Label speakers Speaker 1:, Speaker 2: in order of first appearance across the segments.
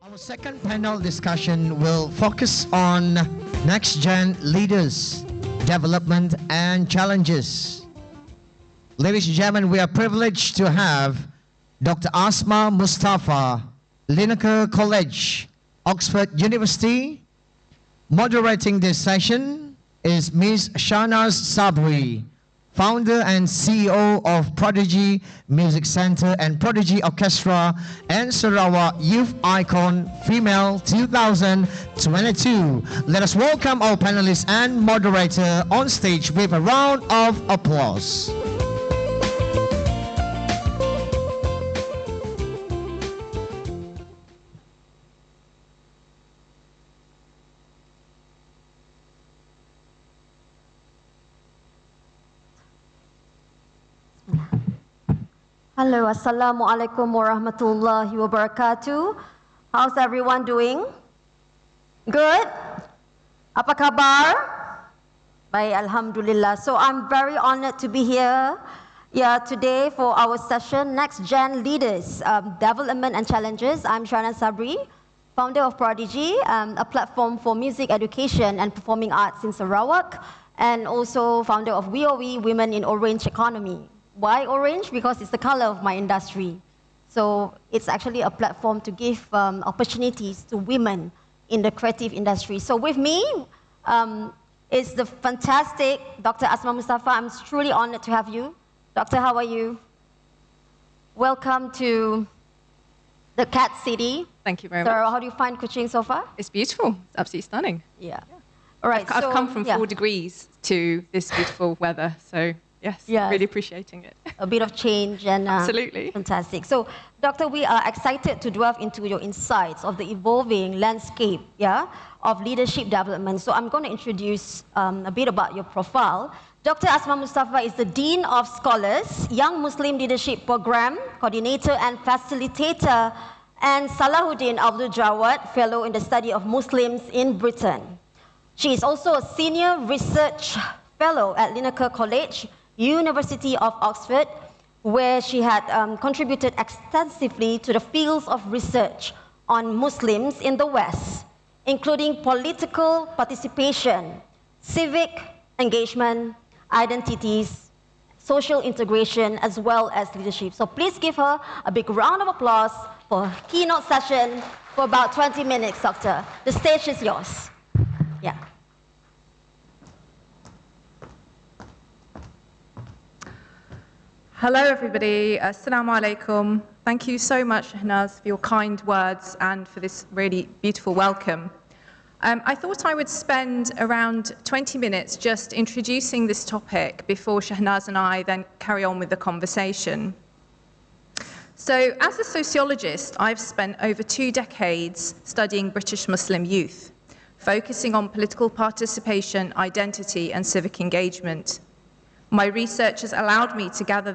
Speaker 1: Our second panel discussion will focus on next-gen leaders, development and challenges. Ladies and gentlemen, we are privileged to have Dr. Asma Mustafa, Linacre College, Oxford University. Moderating this session is Ms. Shahnaz Sabri, founder and CEO of Prodigy Music Centre and Prodigy Orchestra and Sarawak Youth Icon Female 2022. Let us welcome our panelists and moderator on stage with a round of applause.
Speaker 2: Hello, Assalamualaikum warahmatullahi wabarakatuh. How's everyone doing? Good? Apa khabar? Baik, Alhamdulillah. So I'm very honored to be here today for our session, Next Gen Leaders, Development and Challenges. I'm Shahnaz Sabri, founder of Prodigy, a platform for music education and performing arts in Sarawak, and also founder of WOE, Women in Orange Economy. Why orange? Because it's the color of my industry. So it's actually a platform to give opportunities to women in the creative industry. So with me is the fantastic Dr. Asma Mustafa. I'm truly honored to have you. Doctor, how are you? Welcome to the Cat City.
Speaker 3: Thank you very much.
Speaker 2: How do you find Kuching so far?
Speaker 3: It's beautiful. It's absolutely stunning.
Speaker 2: Yeah. All right.
Speaker 3: I've come from 4 degrees to this beautiful weather, so yes, really appreciating it.
Speaker 2: A bit of change and
Speaker 3: absolutely
Speaker 2: fantastic. So, Doctor, we are excited to delve into your insights of the evolving landscape, of leadership development. So, I'm going to introduce a bit about your profile. Dr. Asma Mustafa is the Dean of Scholars, Young Muslim Leadership Program Coordinator and Facilitator, and Salahuddin Abdul Jawad Fellow in the Study of Muslims in Britain. She is also a Senior Research Fellow at Linacre College, University of Oxford, where she had contributed extensively to the fields of research on Muslims in the West, including political participation, civic engagement, identities, social integration, as well as leadership. So please give her a big round of applause for a keynote session for about 20 minutes, Doctor. The stage is yours. Yeah.
Speaker 3: Hello, everybody. Assalamu alaikum. Thank you so much, Shahnaz, for your kind words and for this really beautiful welcome. I thought I would spend around 20 minutes just introducing this topic before Shahnaz and I then carry on with the conversation. So, as a sociologist, I've spent over 2 decades studying British Muslim youth, focusing on political participation, identity, and civic engagement. My research has allowed me to gather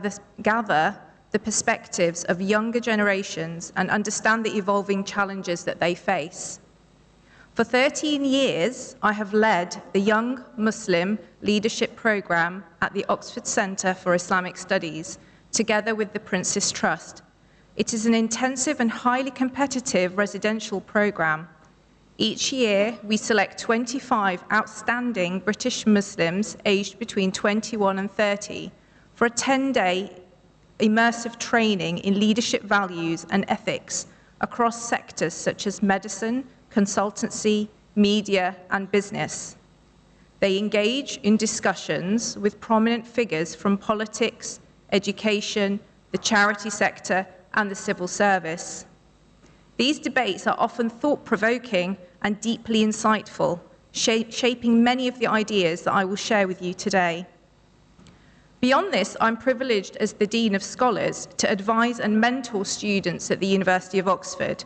Speaker 3: the perspectives of younger generations and understand the evolving challenges that they face. For 13 years, I have led the Young Muslim Leadership Programme at the Oxford Centre for Islamic Studies, together with the Prince's Trust. It is an intensive and highly competitive residential programme. Each year, we select 25 outstanding British Muslims aged between 21 and 30 for a 10-day immersive training in leadership values and ethics across sectors such as medicine, consultancy, media, and business. They engage in discussions with prominent figures from politics, education, the charity sector, and the civil service. These debates are often thought-provoking and deeply insightful, shaping many of the ideas that I will share with you today. Beyond this, I'm privileged as the Dean of Scholars to advise and mentor students at the University of Oxford,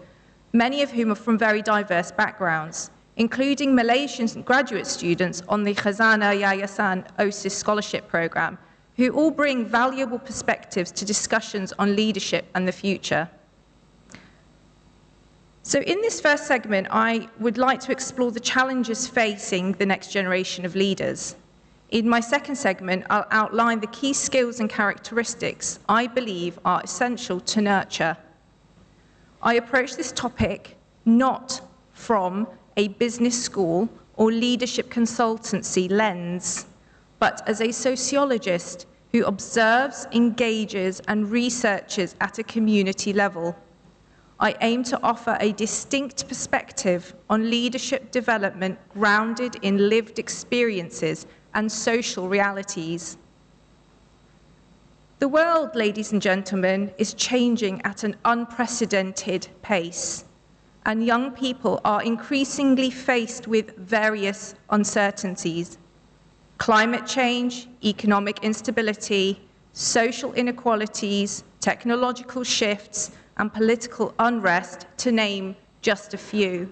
Speaker 3: many of whom are from very diverse backgrounds, including Malaysian graduate students on the Khazanah Yayasan OSIS Scholarship Programme, who all bring valuable perspectives to discussions on leadership and the future. So in this first segment, I would like to explore the challenges facing the next generation of leaders. In my second segment, I'll outline the key skills and characteristics I believe are essential to nurture. I approach this topic not from a business school or leadership consultancy lens, but as a sociologist who observes, engages, and researches at a community level. I aim to offer a distinct perspective on leadership development grounded in lived experiences and social realities. The world, ladies and gentlemen, is changing at an unprecedented pace, and young people are increasingly faced with various uncertainties: climate change, economic instability, social inequalities, technological shifts, and political unrest, to name just a few.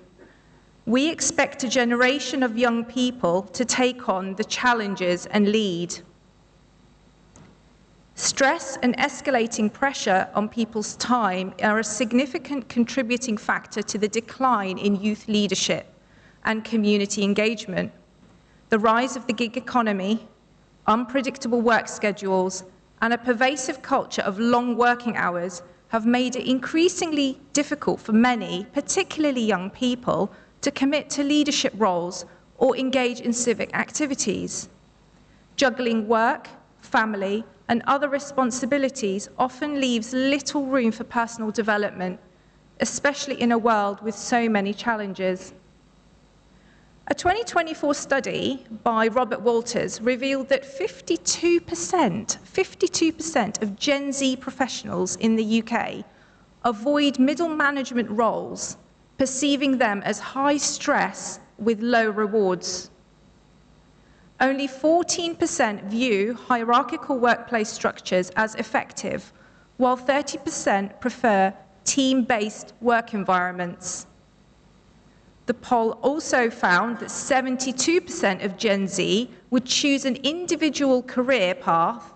Speaker 3: We expect a generation of young people to take on the challenges and lead. Stress and escalating pressure on people's time are a significant contributing factor to the decline in youth leadership and community engagement. The rise of the gig economy, unpredictable work schedules, and a pervasive culture of long working hours have made it increasingly difficult for many, particularly young people, to commit to leadership roles or engage in civic activities. Juggling work, family, and other responsibilities often leaves little room for personal development, especially in a world with so many challenges. A 2024 study by Robert Walters revealed that 52% of Gen Z professionals in the UK avoid middle management roles, perceiving them as high stress with low rewards. Only 14% view hierarchical workplace structures as effective, while 30% prefer team-based work environments. The poll also found that 72% of Gen Z would choose an individual career path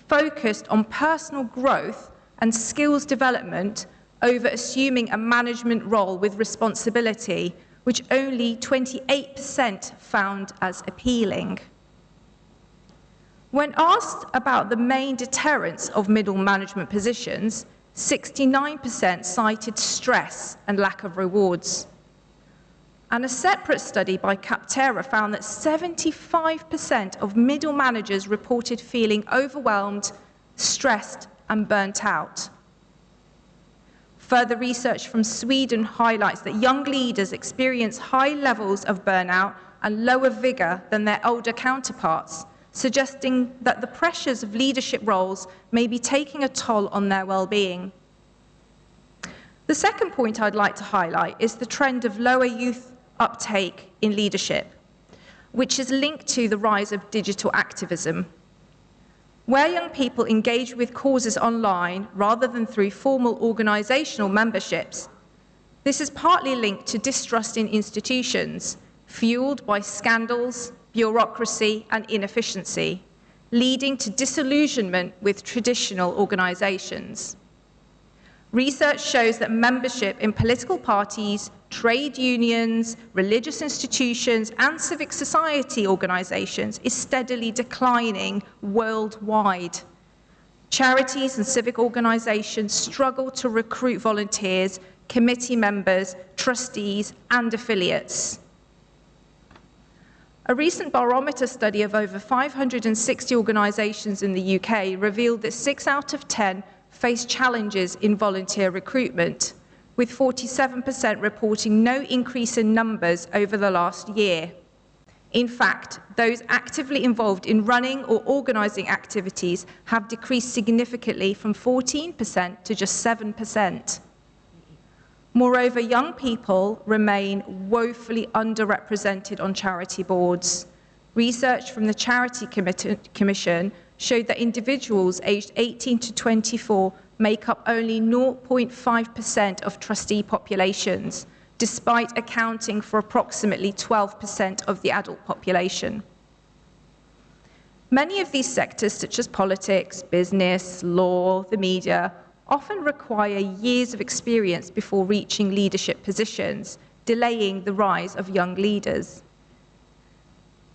Speaker 3: focused on personal growth and skills development over assuming a management role with responsibility, which only 28% found as appealing. When asked about the main deterrents of middle management positions, 69% cited stress and lack of rewards. And a separate study by Capterra found that 75% of middle managers reported feeling overwhelmed, stressed, and burnt out. Further research from Sweden highlights that young leaders experience high levels of burnout and lower vigor than their older counterparts, suggesting that the pressures of leadership roles may be taking a toll on their well-being. The second point I'd like to highlight is the trend of lower youth uptake in leadership, which is linked to the rise of digital activism. Where young people engage with causes online rather than through formal organisational memberships, this is partly linked to distrust in institutions, fuelled by scandals, bureaucracy and inefficiency, leading to disillusionment with traditional organisations. Research shows that membership in political parties, trade unions, religious institutions, and civic society organisations is steadily declining worldwide. Charities and civic organisations struggle to recruit volunteers, committee members, trustees, and affiliates. A recent barometer study of over 560 organisations in the UK revealed that 6 out of 10 face challenges in volunteer recruitment, with 47% reporting no increase in numbers over the last year. In fact, those actively involved in running or organising activities have decreased significantly from 14% to just 7%. Moreover, young people remain woefully underrepresented on charity boards. Research from the Charity Commission showed that individuals aged 18 to 24 make up only 0.5% of trustee populations, despite accounting for approximately 12% of the adult population. Many of these sectors, such as politics, business, law, the media, often require years of experience before reaching leadership positions, delaying the rise of young leaders.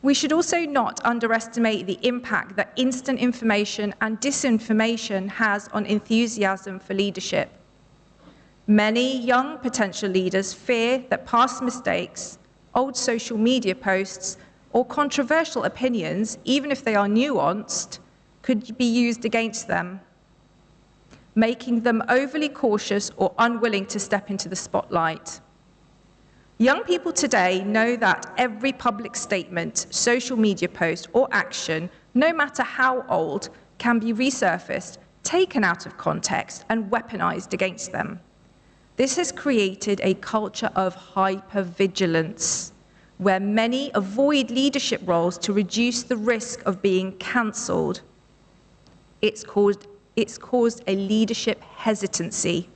Speaker 3: We should also not underestimate the impact that instant information and disinformation has on enthusiasm for leadership. Many young potential leaders fear that past mistakes, old social media posts, or controversial opinions, even if they are nuanced, could be used against them, making them overly cautious or unwilling to step into the spotlight. Young people today know that every public statement, social media post, or action, no matter how old, can be resurfaced, taken out of context, and weaponized against them. This has created a culture of hypervigilance, where many avoid leadership roles to reduce the risk of being cancelled. It's caused a leadership hesitancy.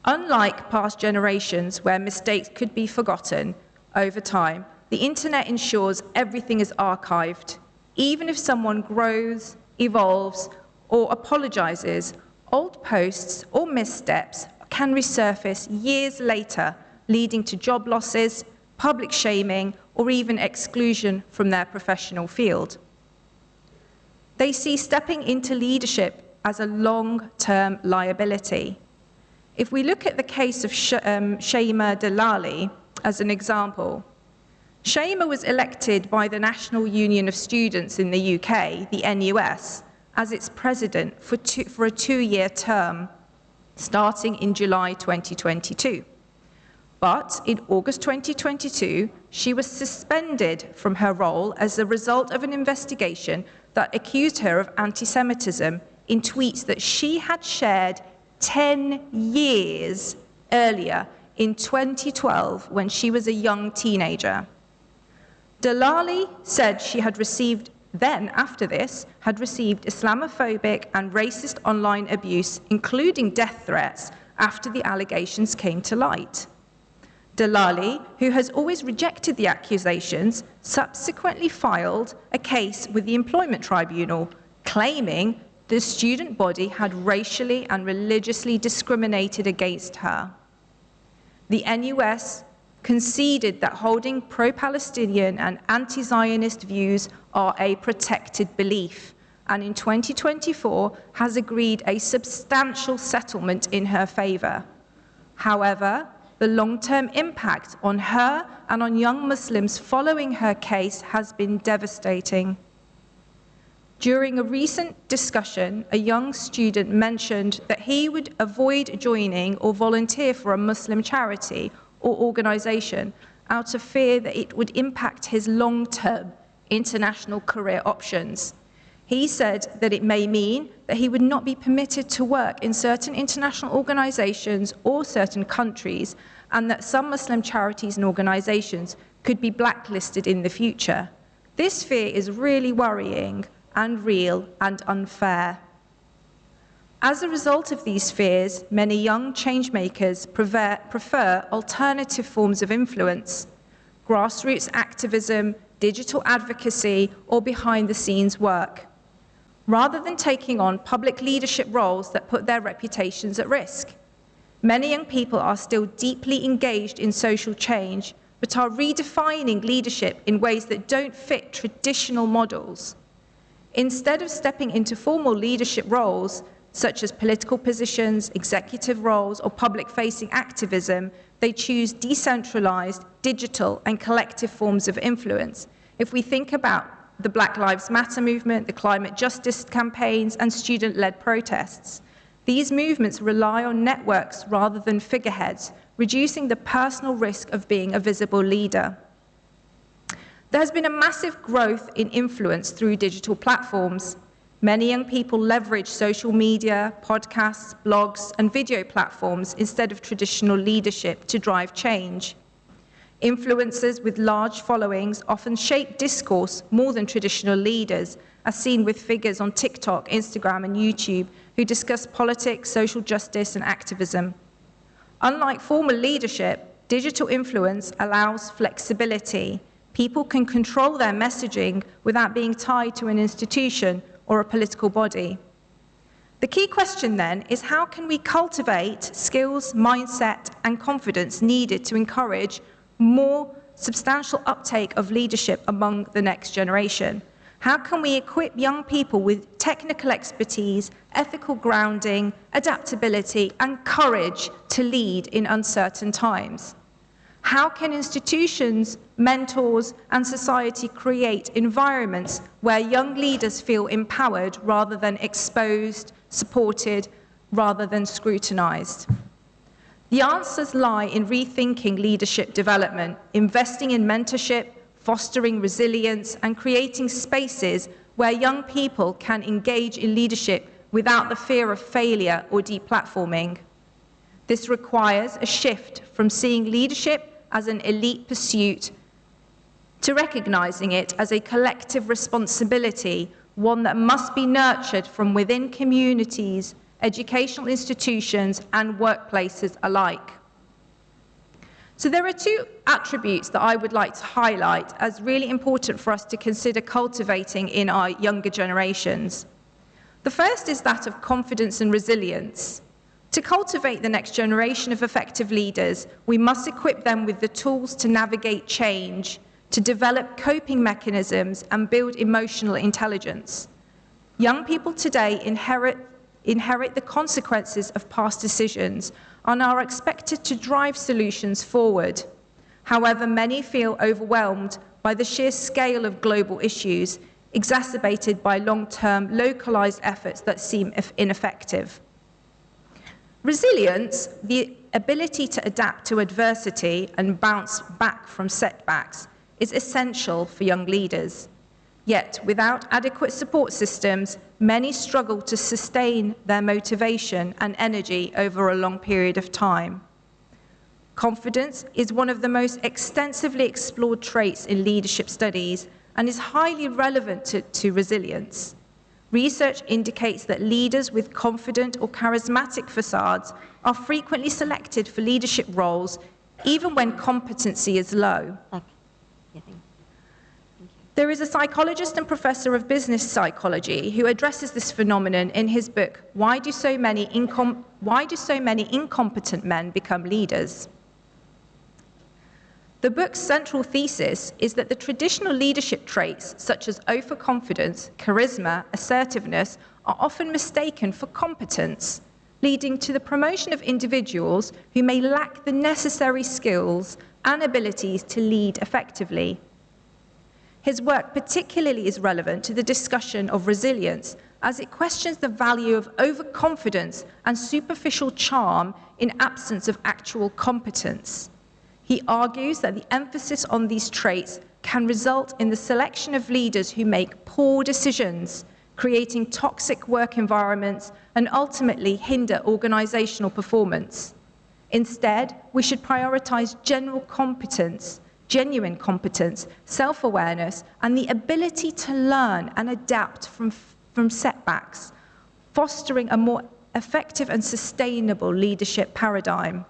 Speaker 3: Unlike past generations where mistakes could be forgotten over time, the internet ensures everything is archived. Even if someone grows, evolves, or apologizes, old posts or missteps can resurface years later, leading to job losses, public shaming, or even exclusion from their professional field. They see stepping into leadership as a long-term liability. If we look at the case of Shaima Delali as an example, Shaima was elected by the National Union of Students in the UK, the NUS, as its president for a two-year term, starting in July 2022. But in August 2022, she was suspended from her role as a result of an investigation that accused her of anti-Semitism in tweets that she had shared 10 years earlier in 2012 when she was a young teenager. Delali said she had received, then after this, had received Islamophobic and racist online abuse, including death threats, after the allegations came to light. Delali, who has always rejected the accusations, subsequently filed a case with the Employment Tribunal, claiming the student body had racially and religiously discriminated against her. The NUS conceded that holding pro-Palestinian and anti-Zionist views are a protected belief, and in 2024 has agreed a substantial settlement in her favour. However, the long-term impact on her and on young Muslims following her case has been devastating. During a recent discussion, a young student mentioned that he would avoid joining or volunteer for a Muslim charity or organisation out of fear that it would impact his long-term international career options. He said that it may mean that he would not be permitted to work in certain international organisations or certain countries, and that some Muslim charities and organisations could be blacklisted in the future. This fear is really worrying and real and unfair. As a result of these fears, many young changemakers prefer alternative forms of influence, grassroots activism, digital advocacy, or behind-the-scenes work, rather than taking on public leadership roles that put their reputations at risk. Many young people are still deeply engaged in social change, but are redefining leadership in ways that don't fit traditional models. Instead of stepping into formal leadership roles, such as political positions, executive roles, or public-facing activism, they choose decentralized, digital, and collective forms of influence. If we think about the Black Lives Matter movement, the climate justice campaigns, and student-led protests, these movements rely on networks rather than figureheads, reducing the personal risk of being a visible leader. There has been a massive growth in influence through digital platforms. Many young people leverage social media, podcasts, blogs, and video platforms instead of traditional leadership to drive change. Influencers with large followings often shape discourse more than traditional leaders, as seen with figures on TikTok, Instagram, and YouTube who discuss politics, social justice, and activism. Unlike formal leadership, digital influence allows flexibility. People can control their messaging without being tied to an institution or a political body. The key question then is, how can we cultivate skills, mindset, and confidence needed to encourage more substantial uptake of leadership among the next generation? How can we equip young people with technical expertise, ethical grounding, adaptability, and courage to lead in uncertain times? How can institutions, mentors, and society create environments where young leaders feel empowered rather than exposed, supported rather than scrutinized? The answers lie in rethinking leadership development, investing in mentorship, fostering resilience, and creating spaces where young people can engage in leadership without the fear of failure or deplatforming. This requires a shift from seeing leadership as an elite pursuit to recognizing it as a collective responsibility, one that must be nurtured from within communities, educational institutions, and workplaces alike. So there are two attributes that I would like to highlight as really important for us to consider cultivating in our younger generations. The first is that of confidence and resilience. To cultivate the next generation of effective leaders, we must equip them with the tools to navigate change, to develop coping mechanisms, and build emotional intelligence. Young people today inherit the consequences of past decisions and are expected to drive solutions forward. However, many feel overwhelmed by the sheer scale of global issues, exacerbated by long-term localized efforts that seem ineffective. Resilience, the ability to adapt to adversity and bounce back from setbacks, is essential for young leaders. Yet, without adequate support systems, many struggle to sustain their motivation and energy over a long period of time. Confidence is one of the most extensively explored traits in leadership studies and is highly relevant to resilience. Research indicates that leaders with confident or charismatic facades are frequently selected for leadership roles, even when competency is low. There is a psychologist and professor of business psychology who addresses this phenomenon in his book, Why do so many incompetent men become leaders? The book's central thesis is that the traditional leadership traits, such as overconfidence, charisma, assertiveness, are often mistaken for competence, leading to the promotion of individuals who may lack the necessary skills and abilities to lead effectively. His work particularly is relevant to the discussion of resilience, as it questions the value of overconfidence and superficial charm in absence of actual competence. He argues that the emphasis on these traits can result in the selection of leaders who make poor decisions, creating toxic work environments and ultimately hinder organizational performance. Instead, we should prioritize general competence, genuine competence, self-awareness, and the ability to learn and adapt from setbacks, fostering a more effective and sustainable leadership paradigm.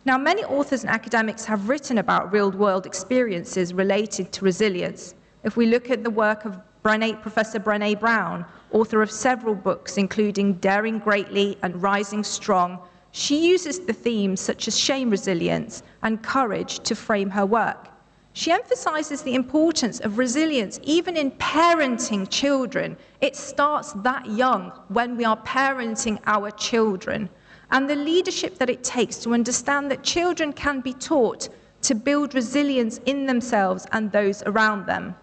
Speaker 3: Now, many authors and academics have written about real-world experiences related to resilience. If we look at the work of Professor Brené Brown, author of several books, including Daring Greatly and Rising Strong, she uses the themes such as shame resilience and courage to frame her work. She emphasizes the importance of resilience even in parenting children. It starts that young when we are parenting our children, and the leadership that it takes to understand that children can be taught to build resilience in themselves and those around them.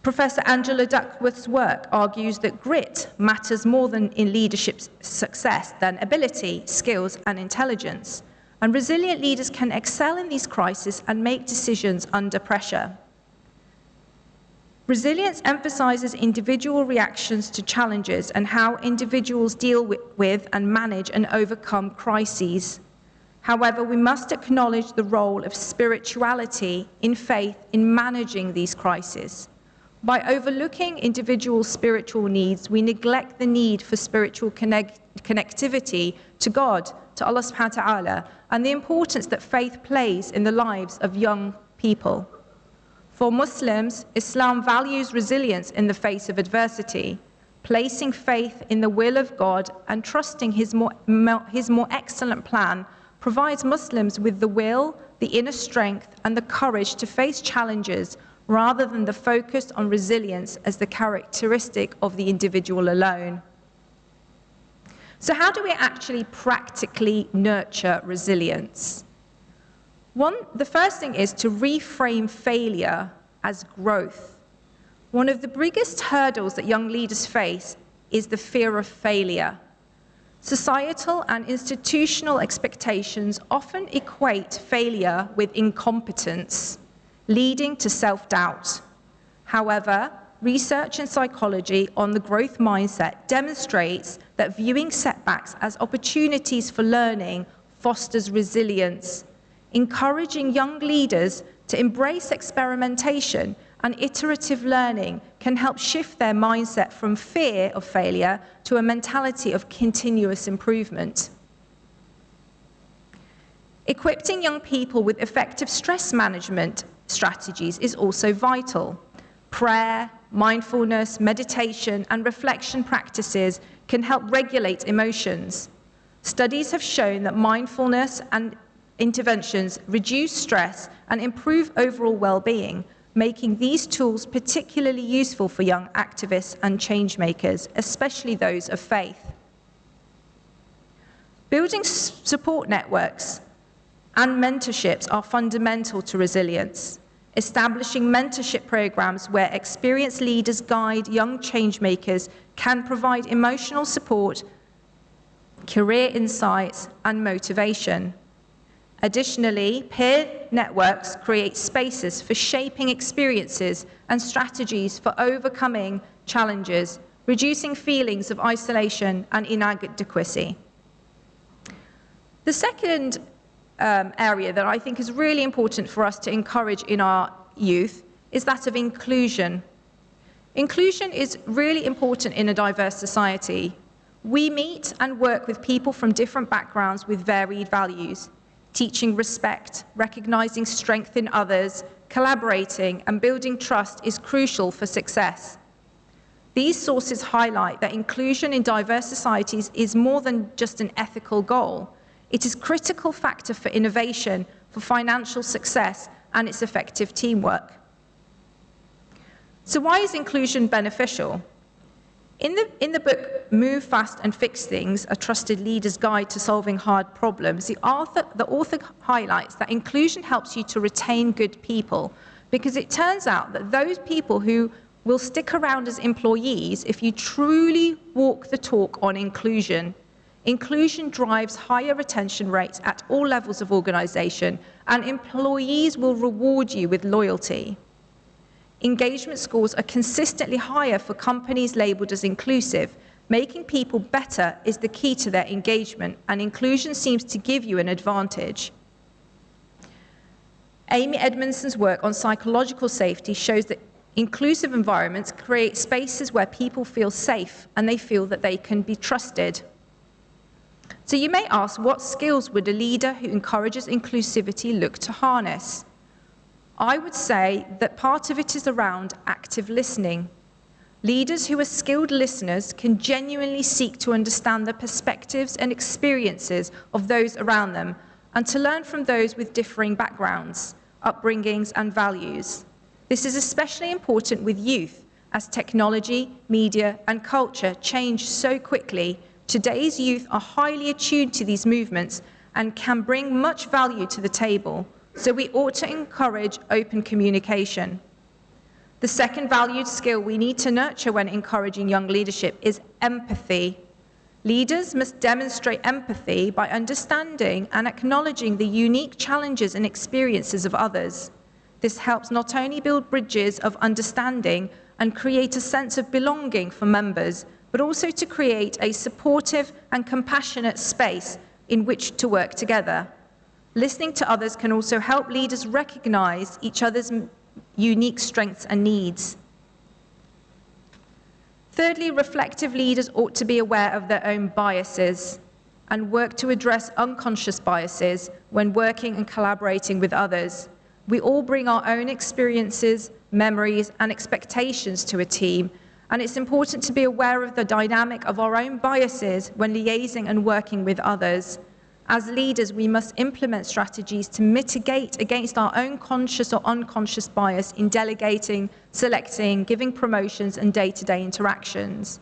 Speaker 3: Professor Angela Duckworth's work argues that grit matters more in leadership success than ability, skills, and intelligence. And resilient leaders can excel in these crises and make decisions under pressure. Resilience emphasizes individual reactions to challenges and how individuals deal with and manage and overcome crises. However, we must acknowledge the role of spirituality in faith in managing these crises. By overlooking individual spiritual needs, we neglect the need for spiritual connectivity to God, to Allah subhanahu wa ta'ala, and the importance that faith plays in the lives of young people. For Muslims, Islam values resilience in the face of adversity, placing faith in the will of God and trusting his more excellent plan provides Muslims with the will, the inner strength, and the courage to face challenges rather than the focus on resilience as the characteristic of the individual alone. So how do we actually practically nurture resilience? The first thing is to reframe failure as growth. One of the biggest hurdles that young leaders face is the fear of failure. Societal and institutional expectations often equate failure with incompetence, leading to self-doubt. However, research in psychology on the growth mindset demonstrates that viewing setbacks as opportunities for learning fosters resilience. Encouraging young leaders to embrace experimentation and iterative learning can help shift their mindset from fear of failure to a mentality of continuous improvement. Equipping young people with effective stress management strategies is also vital. Prayer, mindfulness, meditation, and reflection practices can help regulate emotions. Studies have shown that mindfulness and interventions reduce stress and improve overall well-being, making these tools particularly useful for young activists and change makers, especially those of faith. Building support networks and mentorships are fundamental to resilience. Establishing mentorship programs where experienced leaders guide young change makers can provide emotional support, career insights, and motivation. Additionally, peer networks create spaces for shaping experiences and strategies for overcoming challenges, reducing feelings of isolation and inadequacy. The second area that I think is really important for us to encourage in our youth is that of inclusion. Inclusion is really important in a diverse society. We meet and work with people from different backgrounds with varied values. Teaching respect, recognizing strength in others, collaborating, and building trust is crucial for success. These sources highlight that inclusion in diverse societies is more than just an ethical goal. It is a critical factor for innovation, for financial success, and its effective teamwork. So why is inclusion beneficial? In the book, Move Fast and Fix Things, A Trusted Leader's Guide to Solving Hard Problems, the author highlights that inclusion helps you to retain good people, because it turns out that those people who will stick around as employees, if you truly walk the talk on inclusion, inclusion drives higher retention rates at all levels of organization, and employees will reward you with loyalty. Engagement scores are consistently higher for companies labeled as inclusive. Making people better is the key to their engagement, and inclusion seems to give you an advantage. Amy Edmondson's work on psychological safety shows that inclusive environments create spaces where people feel safe and they feel that they can be trusted. So you may ask, what skills would a leader who encourages inclusivity look to harness? I would say that part of it is around active listening. Leaders who are skilled listeners can genuinely seek to understand the perspectives and experiences of those around them, and to learn from those with differing backgrounds, upbringings, and values. This is especially important with youth, as technology, media, and culture change so quickly. Today's youth are highly attuned to these movements and can bring much value to the table. So we ought to encourage open communication. The second valued skill we need to nurture when encouraging young leadership is empathy. Leaders must demonstrate empathy by understanding and acknowledging the unique challenges and experiences of others. This helps not only build bridges of understanding and create a sense of belonging for members, but also to create a supportive and compassionate space in which to work together. Listening to others can also help leaders recognize each other's unique strengths and needs. Thirdly, reflective leaders ought to be aware of their own biases and work to address unconscious biases when working and collaborating with others. We all bring our own experiences, memories, and expectations to a team, and it's important to be aware of the dynamic of our own biases when liaising and working with others. As leaders, we must implement strategies to mitigate against our own conscious or unconscious bias in delegating, selecting, giving promotions, and day-to-day interactions.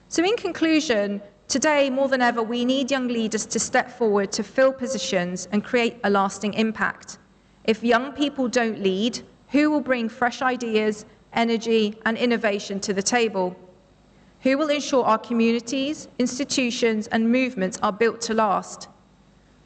Speaker 3: So in conclusion, today, more than ever, we need young leaders to step forward to fill positions and create a lasting impact. If young people don't lead, who will bring fresh ideas, energy, and innovation to the table? Who will ensure our communities, institutions, and movements are built to last?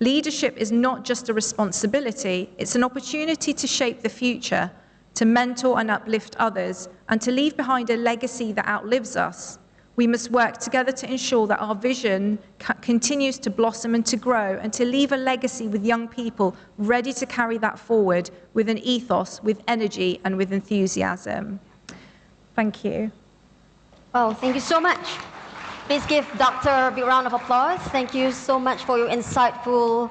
Speaker 3: Leadership is not just a responsibility, it's an opportunity to shape the future, to mentor and uplift others, and to leave behind a legacy that outlives us. We must work together to ensure that our vision continues to blossom and to grow, and to leave a legacy with young people ready to carry that forward with an ethos, with energy, and with enthusiasm. Thank you.
Speaker 2: Well, thank you so much. Please give Dr. a big round of applause. Thank you so much for your insightful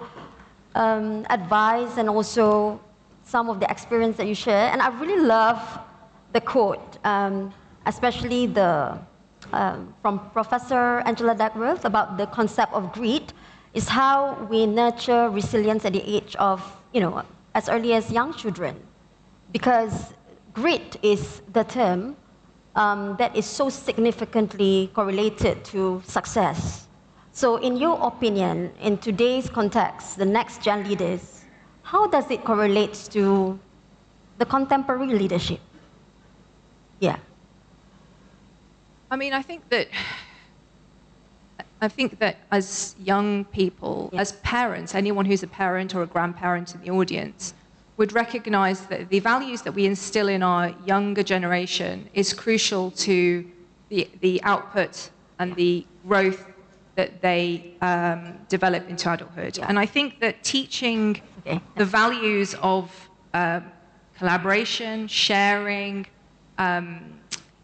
Speaker 2: advice and also some of the experience that you share. And I really love the quote, especially the from Professor Angela Duckworth about the concept of greed, is how we nurture resilience at the age of, as early as young children. Because greed is the term that is so significantly correlated to success. So in your opinion, in today's context, the next gen leaders, how does it correlate to the contemporary leadership? Yeah.
Speaker 3: I mean, I think that as young people, as parents, anyone who's a parent or a grandparent in the audience would recognize that the values that we instill in our younger generation is crucial to the output and the growth that they develop into adulthood. And I think that teaching the values of collaboration, sharing,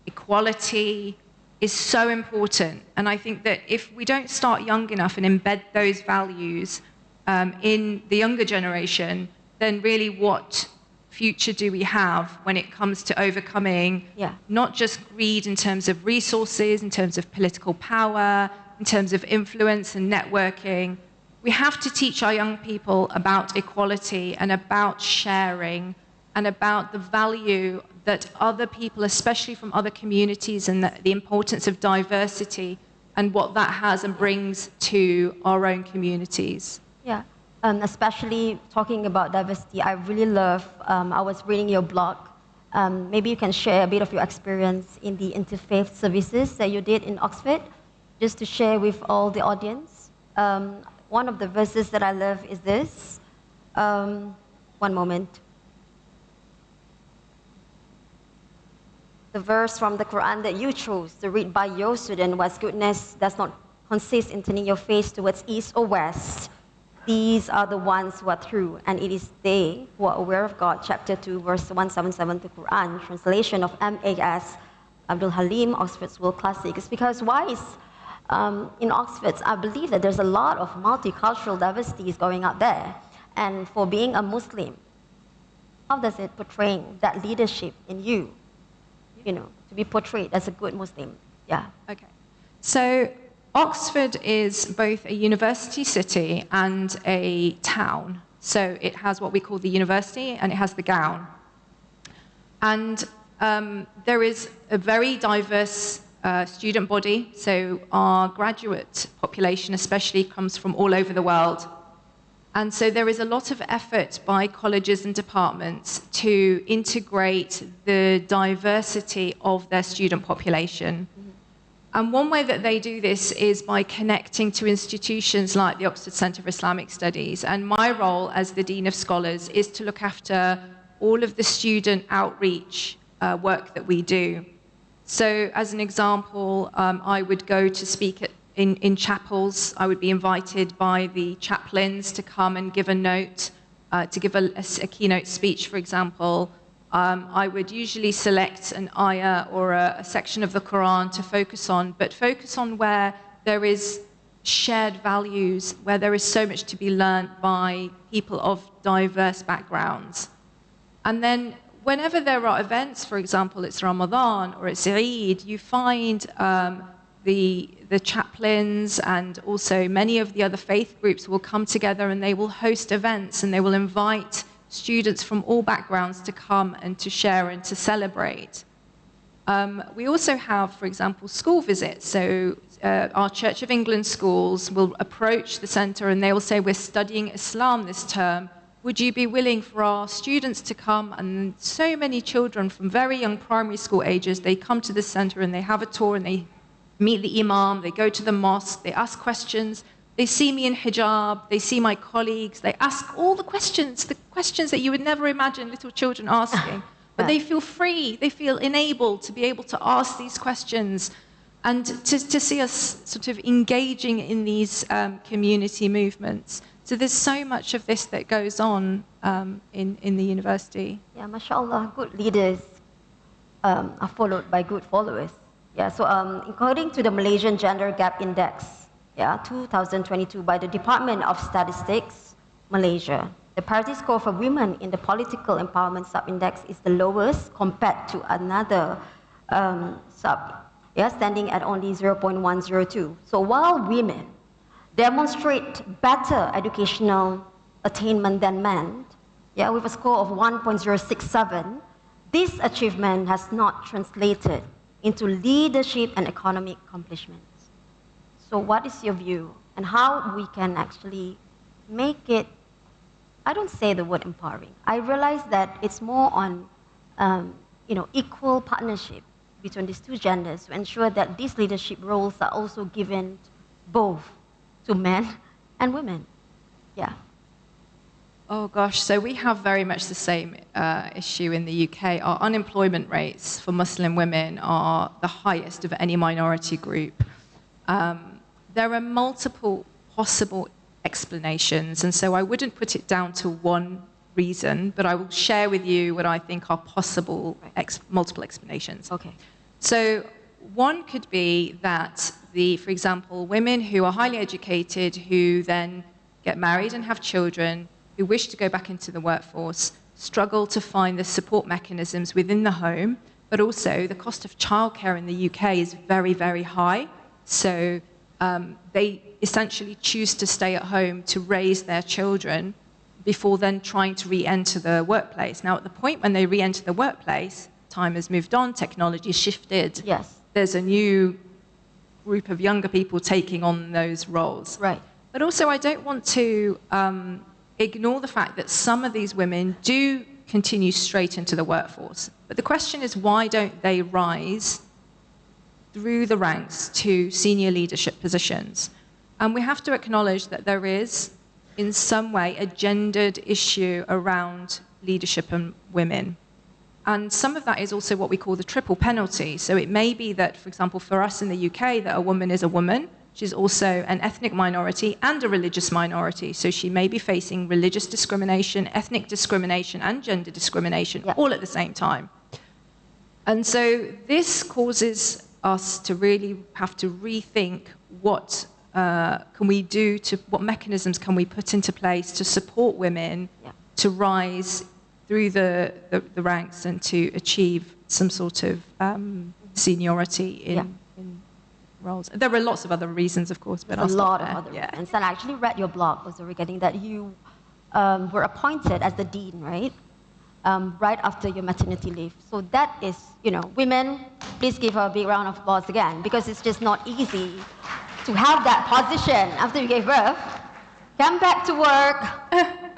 Speaker 3: equality is so important. And I think that if we don't start young enough and embed those values in the younger generation, then really what future do we have when it comes to overcoming not just greed in terms of resources, in terms of political power, in terms of influence and networking. We have to teach our young people about equality and about sharing and about the value that other people, especially from other communities, and the importance of diversity and what that has and brings to our own communities.
Speaker 2: Yeah. Especially talking about diversity, I really love, I was reading your blog. Maybe you can share a bit of your experience in the interfaith services that you did in Oxford, just to share with all the audience. One of the verses that I love is this. One moment. The verse from the Quran that you chose to read by your student was, goodness does not consist in turning your face towards east or west. These are the ones who are true, and it is they who are aware of God. Chapter 2, verse 177 to Quran, translation of MAS, Abdul Halim, Oxford's World Classic. It's because in Oxford, I believe that there's a lot of multicultural diversities going out there. And for being a Muslim, how does it portray that leadership in you, to be portrayed as a good Muslim? Yeah.
Speaker 3: Okay. So Oxford is both a university city and a town. So it has what we call the university and it has the gown. And there is a very diverse student body. So our graduate population especially comes from all over the world. And so there is a lot of effort by colleges and departments to integrate the diversity of their student population. And one way that they do this is by connecting to institutions like the Oxford Centre for Islamic Studies. And my role as the Dean of Scholars is to look after all of the student outreach work that we do. So as an example, I would go to speak in chapels. I would be invited by the chaplains to come and give a note, to give a keynote speech, for example. I would usually select an ayah or a section of the Quran to focus on, but focus on where there is shared values, where there is so much to be learned by people of diverse backgrounds. And then whenever there are events, for example, it's Ramadan or it's Eid, you find the chaplains and also many of the other faith groups will come together and they will host events and they will invite students from all backgrounds to come and to share and to celebrate. We also have, for example, school visits. So our Church of England schools will approach the centre and they will say, we're studying Islam this term. Would you be willing for our students to come? And so many children from very young primary school ages, they come to the centre and they have a tour and they meet the imam, they go to the mosque, they ask questions. They see me in hijab, they see my colleagues, they ask all the questions that you would never imagine little children asking. But they feel free, they feel enabled to be able to ask these questions and to see us sort of engaging in these community movements. So there's so much of this that goes on in the university.
Speaker 2: Yeah, mashallah, good leaders are followed by good followers. Yeah, so according to the Malaysian Gender Gap Index, 2022 by the Department of Statistics, Malaysia, the parity score for women in the political empowerment sub-index is the lowest compared to another standing at only 0.102. So while women demonstrate better educational attainment than men, with a score of 1.067, this achievement has not translated into leadership and economic accomplishments. So what is your view and how we can actually make it, I don't say the word empowering. I realize that it's more on equal partnership between these two genders to ensure that these leadership roles are also given both to men and women. Yeah.
Speaker 3: Oh gosh, so we have very much the same issue in the UK. Our unemployment rates for Muslim women are the highest of any minority group. There are multiple possible explanations, and so I wouldn't put it down to one reason, but I will share with you what I think are possible multiple explanations.
Speaker 2: Okay.
Speaker 3: So one could be that for example, women who are highly educated, who then get married and have children, who wish to go back into the workforce, struggle to find the support mechanisms within the home, but also the cost of childcare in the UK is very, very high. So they essentially choose to stay at home to raise their children before then trying to re-enter the workplace. Now, at the point when they re-enter the workplace, time has moved on, technology has shifted.
Speaker 2: Yes.
Speaker 3: There's a new group of younger people taking on those roles.
Speaker 2: Right.
Speaker 3: But also, I don't want to ignore the fact that some of these women do continue straight into the workforce. But the question is, why don't they rise through the ranks to senior leadership positions? And we have to acknowledge that there is, in some way, a gendered issue around leadership and women. And some of that is also what we call the triple penalty. So it may be that, for example, for us in the UK, that a woman is a woman. She's also an ethnic minority and a religious minority. So she may be facing religious discrimination, ethnic discrimination, and gender discrimination all at the same time. And so this causes us to really have to rethink what can we do, what mechanisms can we put into place to support women to rise through the ranks and to achieve some sort of seniority in roles. There are lots of other reasons, of course, but
Speaker 2: a lot of other reasons. And I actually read your blog also regarding that you were appointed as the dean, right? Right after your maternity leave. So that is, women, please give her a big round of applause again, because it's just not easy to have that position after you gave birth, come back to work,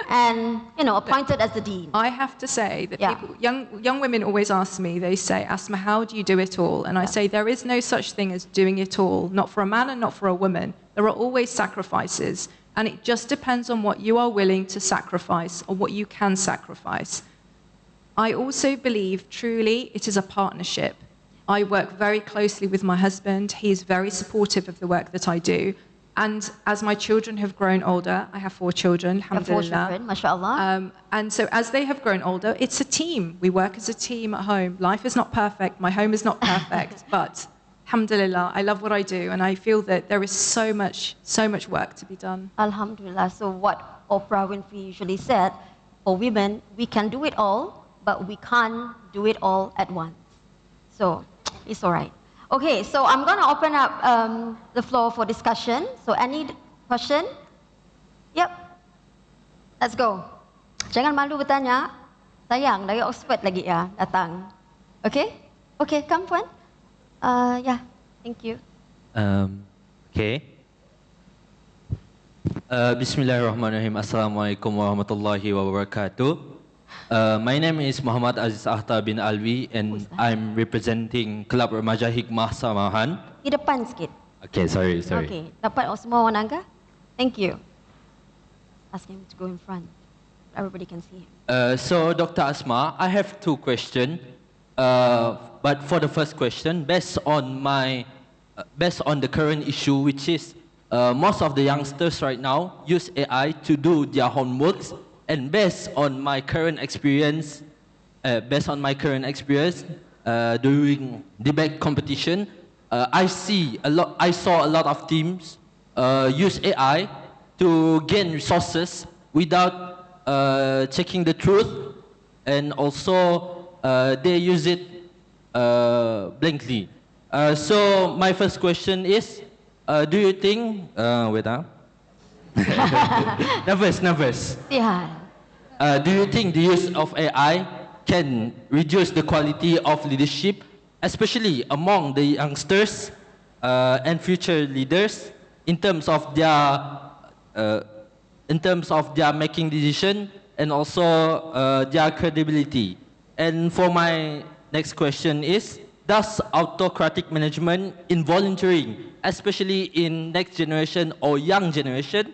Speaker 2: and, appointed as the dean.
Speaker 3: I have to say that people, young women always ask me, they say, Asma, how do you do it all? And I say, there is no such thing as doing it all, not for a man and not for a woman. There are always sacrifices, and it just depends on what you are willing to sacrifice or what you can sacrifice. I also believe, truly, it is a partnership. I work very closely with my husband. He is very supportive of the work that I do. And as my children have grown older, I have 4 children, alhamdulillah.
Speaker 2: 4 children, mashallah.
Speaker 3: And so as they have grown older, it's a team. We work as a team at home. Life is not perfect. My home is not perfect. But alhamdulillah, I love what I do. And I feel that there is so much work to be done.
Speaker 2: Alhamdulillah. So what Oprah Winfrey usually said, for women, we can do it all, but we can't do it all at once. So it's all right. Okay, so I'm going to open up the floor for discussion. So any question? Yep. Let's go. Jangan malu bertanya. Sayang, dari Oxford lagi ya, datang. Okay? Okay, come Puan. Yeah, thank you.
Speaker 4: Okay. Bismillahirrahmanirrahim. Assalamualaikum warahmatullahi wabarakatuh. My name is Muhammad Aziz Ahta bin Alwi and I'm representing Club Remaja HIKMAH Samahan.
Speaker 2: Di depan sikit.
Speaker 4: Okay, sorry.
Speaker 2: Okay, dapat semua orang angka? Thank you. Ask him to go in front. Everybody can see him.
Speaker 4: So, Dr. Asma, I have two questions. But for the first question, based on the current issue, which is most of the youngsters right now use AI to do their homeworks, and based on my current experience, during debate competition, I saw a lot of teams use AI to gain resources without checking the truth, and also they use it blankly. So my first question is, do you think, nervous.
Speaker 2: Yeah.
Speaker 4: Do you think the use of AI can reduce the quality of leadership, especially among the youngsters and future leaders, in terms of their making decision and also their credibility? And for my next question is, does autocratic management in volunteering, especially in next generation or young generation,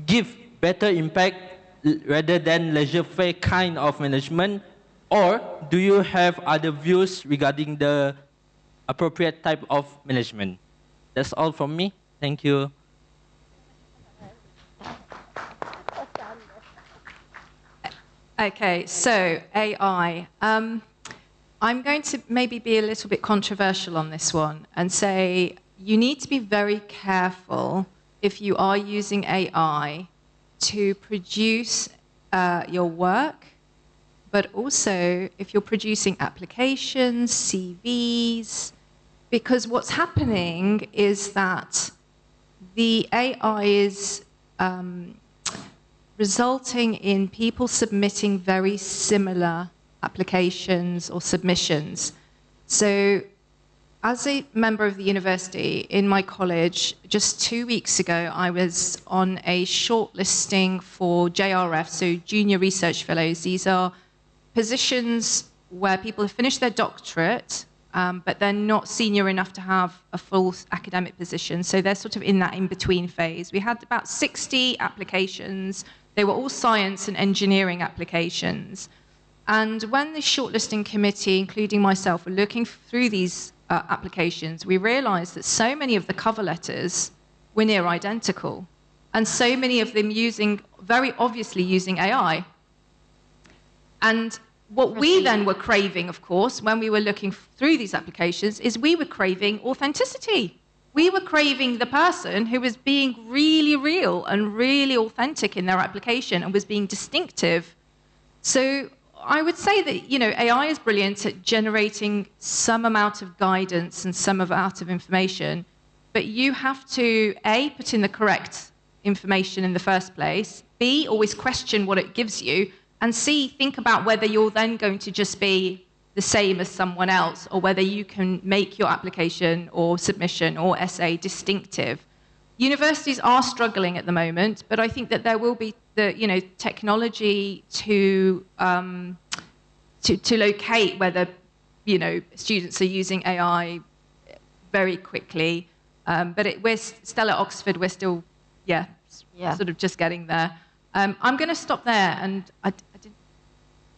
Speaker 4: give better impact rather than laissez-faire kind of management? Or do you have other views regarding the appropriate type of management? That's all from me. Thank you.
Speaker 3: Okay, so AI. I'm going to maybe be a little bit controversial on this one and say you need to be very careful if you are using AI to produce your work, but also if you're producing applications, CVs, because what's happening is that the AI is resulting in people submitting very similar applications or submissions. So as a member of the university in my college, just 2 weeks ago, I was on a shortlisting for JRF, so Junior Research Fellows. These are positions where people have finished their doctorate, but they're not senior enough to have a full academic position. So they're sort of in that in-between phase. We had about 60 applications. They were all science and engineering applications. And when the shortlisting committee, including myself, were looking through these applications, we realized that so many of the cover letters were near identical, and so many of them very obviously using AI. And what we then were craving, of course, when we were looking through these applications, is we were craving authenticity. We were craving the person who was being really real and really authentic in their application and was being distinctive. So I would say that, AI is brilliant at generating some amount of guidance and some amount of information, but you have to, A, put in the correct information in the first place, B, always question what it gives you, and C, think about whether you're then going to just be the same as someone else, or whether you can make your application or submission or essay distinctive. Universities are struggling at the moment, but I think that there will be the technology to locate whether students are using AI very quickly. But we're still at Oxford. We're still sort of just getting there. I'm going to stop there, and I didn't.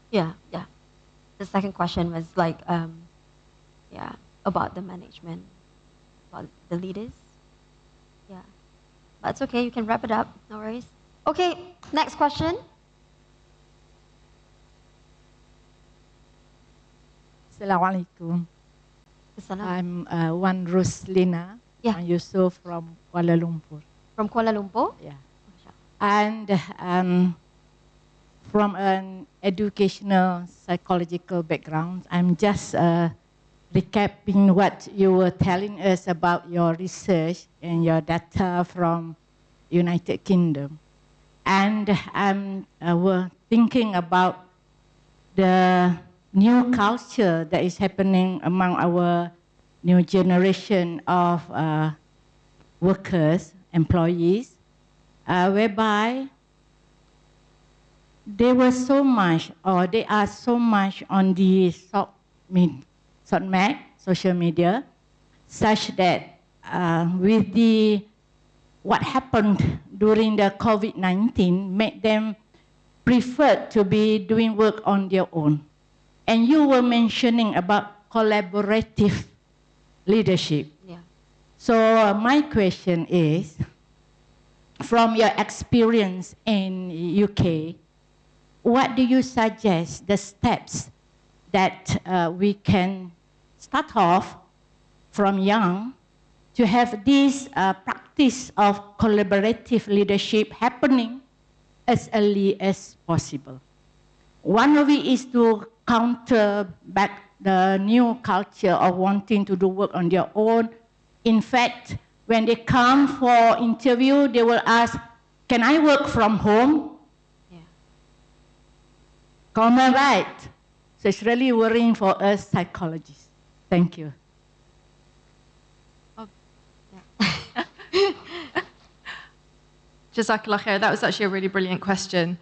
Speaker 2: Yeah. The second question was like, about the management, about the leaders. Yeah, but it's okay. You can wrap it up. No worries. Okay, next question.
Speaker 5: Assalamualaikum. I'm Wan Ruslina.
Speaker 2: Yeah.
Speaker 5: I'm Yusuf from Kuala Lumpur.
Speaker 2: From Kuala Lumpur?
Speaker 5: Yeah. And from an educational psychological background, I'm just recapping what you were telling us about your research and your data from United Kingdom. And I'm thinking about the new culture that is happening among our new generation of workers, employees, whereby they were so much, or they are so much on the social media, such that with what happened during the COVID-19 made them prefer to be doing work on their own. And you were mentioning about collaborative leadership.
Speaker 2: Yeah.
Speaker 5: So my question is, from your experience in UK, what do you suggest the steps that we can start off from young to have this practice of collaborative leadership happening as early as possible? One of it is to counter back the new culture of wanting to do work on their own. In fact, when they come for interview, they will ask, can I work from home?
Speaker 2: Yeah.
Speaker 5: Am I right? So it's really worrying for us psychologists. Thank you.
Speaker 3: Jazakallah khair. That was actually a really brilliant question.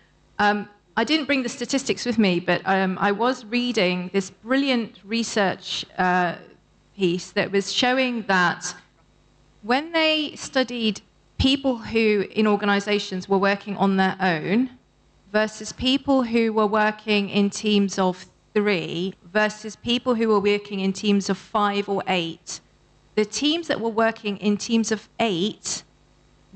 Speaker 3: I didn't bring the statistics with me, but I was reading this brilliant research piece that was showing that when they studied people who in organizations were working on their own versus people who were working in teams of 3 versus people who were working in teams of 5 or 8, the teams that were working in teams of 8,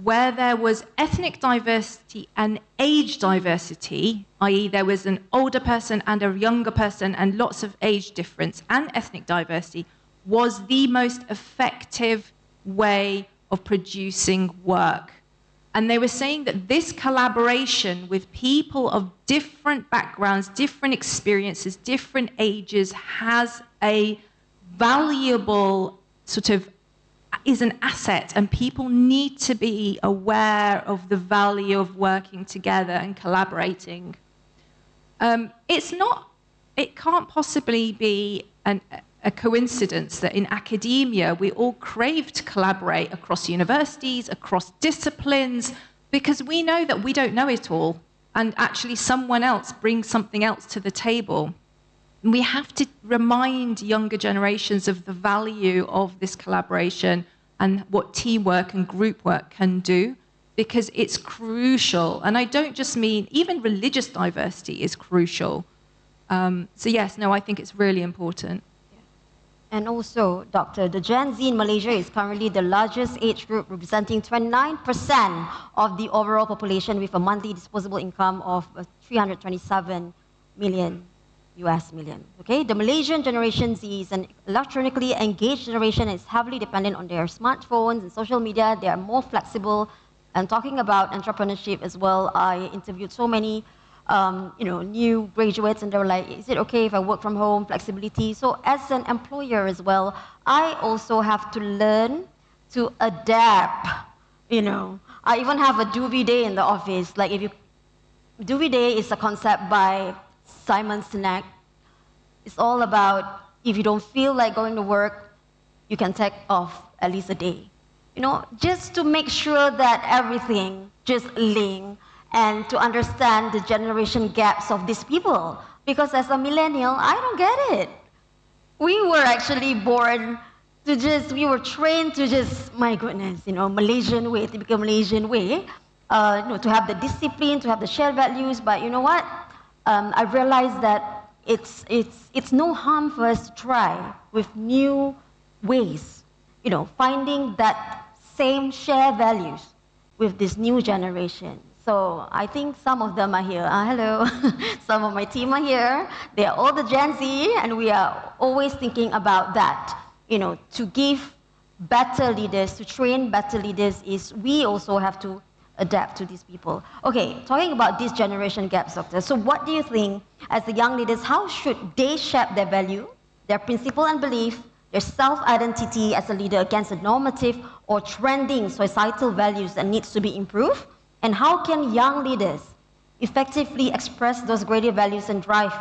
Speaker 3: where there was ethnic diversity and age diversity, i.e. there was an older person and a younger person and lots of age difference and ethnic diversity, was the most effective way of producing work. And they were saying that this collaboration with people of different backgrounds, different experiences, different ages has a valuable sort of is an asset, and people need to be aware of the value of working together and collaborating. It can't possibly be a coincidence that in academia we all crave to collaborate across universities, across disciplines, because we know that we don't know it all, and actually someone else brings something else to the table. We have to remind younger generations of the value of this collaboration and what teamwork and group work can do, because it's crucial. And I don't just mean, even religious diversity is crucial. So yes, no, I think it's really important.
Speaker 2: And also, Doctor, the Gen Z in Malaysia is currently the largest age group, representing 29% of the overall population, with a monthly disposable income of 327 million. US million. Okay, the Malaysian Generation Z is an electronically engaged generation and is heavily dependent on their smartphones and social media. They are more flexible. And talking about entrepreneurship as well, I interviewed so many new graduates, and they were like, is it okay if I work from home, flexibility? So as an employer as well, I also have to learn to adapt. I even have a doobie day in the office. Like doobie day is a concept by Simon Sinek. It's all about, if you don't feel like going to work, you can take off at least a day. Just to make sure that everything just link, and to understand the generation gaps of these people. Because as a millennial, I don't get it. We were actually born to we were trained to just, my goodness, Malaysian way, typical Malaysian way, to have the discipline, to have the shared values. But you know what? I realized that it's no harm for us to try with new ways, finding that same shared values with this new generation. So I think some of them are here. Hello. Some of my team are here. They are all the Gen Z, and we are always thinking about that. To give better leaders, to train better leaders, is we also have to adapt to these people. Okay, talking about these generation gaps, Doctor. So what do you think, as the young leaders, how should they shape their their principle and belief, their self-identity as a leader against the normative or trending societal values that needs to be improved? And how can young leaders effectively express those greater values and drive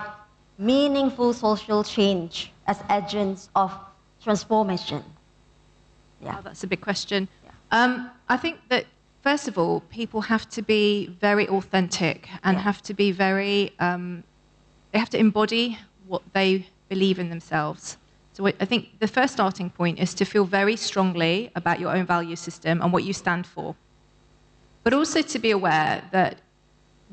Speaker 2: meaningful social change as agents of transformation? Yeah.
Speaker 3: Oh, that's a big question. Yeah. I think that, first of all, people have to be very authentic and have to be very, they have to embody what they believe in themselves. So I think the first starting point is to feel very strongly about your own value system and what you stand for. But also to be aware that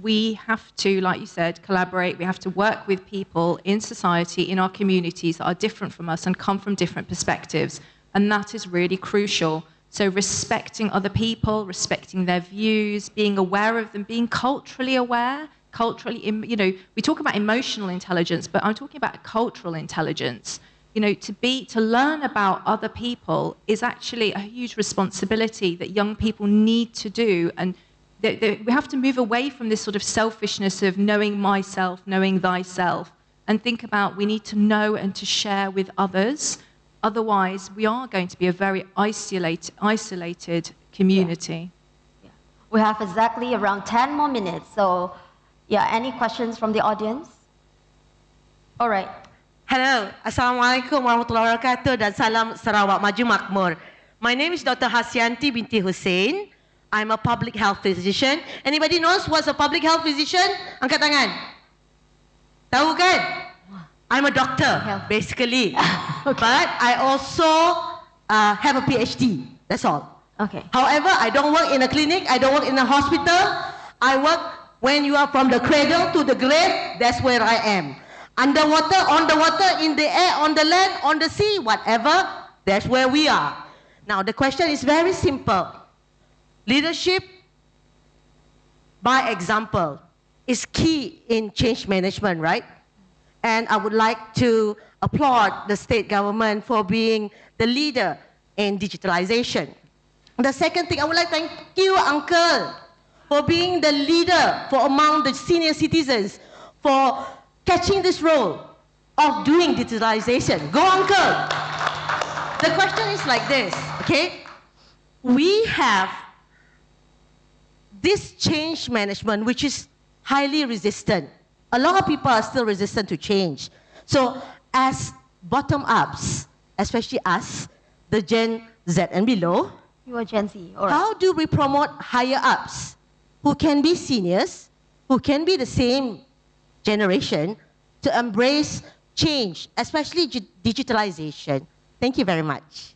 Speaker 3: we have to, like you said, collaborate. We have to work with people in society, in our communities that are different from us and come from different perspectives. And that is really crucial. So respecting other people, respecting their views, being aware of them, being culturally aware, we talk about emotional intelligence, but I'm talking about cultural intelligence. To learn about other people is actually a huge responsibility that young people need to do. And we have to move away from this sort of selfishness of knowing myself, knowing thyself, and think about we need to know and to share with others. Otherwise, we are going to be a very isolated community.
Speaker 2: Yeah. We have exactly around 10 more minutes. So, yeah, any questions from the audience? All right.
Speaker 6: Hello, Assalamualaikum warahmatullahi wabarakatuh dan salam Sarawak Maju Makmur. My name is Dr. Hasyanti binti Hussein. I'm a public health physician. Anybody knows what's a public health physician? Angkat tangan. Tahu kan? I'm a doctor, basically. Okay. But I also have a PhD. That's all.
Speaker 2: Okay.
Speaker 6: However, I don't work in a clinic. I don't work in a hospital. I work when you are from the cradle to the grave. That's where I am. Underwater, on the water, in the air, on the land, on the sea, whatever, that's where we are. Now, the question is very simple. Leadership by example is key in change management, right? And I would like to applaud the state government for being the leader in digitalization. The second thing, I would like to thank you, Uncle, for being the leader for among the senior citizens, for catching this role of doing digitalization. Go, Uncle! The question is like this, okay? We have this change management, which is highly resistant. A lot of people are still resistant to change. So as bottom-ups, especially us, the Gen Z and below,
Speaker 2: you are Gen Z. All right.
Speaker 6: How do we promote higher-ups who can be seniors, who can be the same generation, to embrace change, especially digitalization? Thank you very much.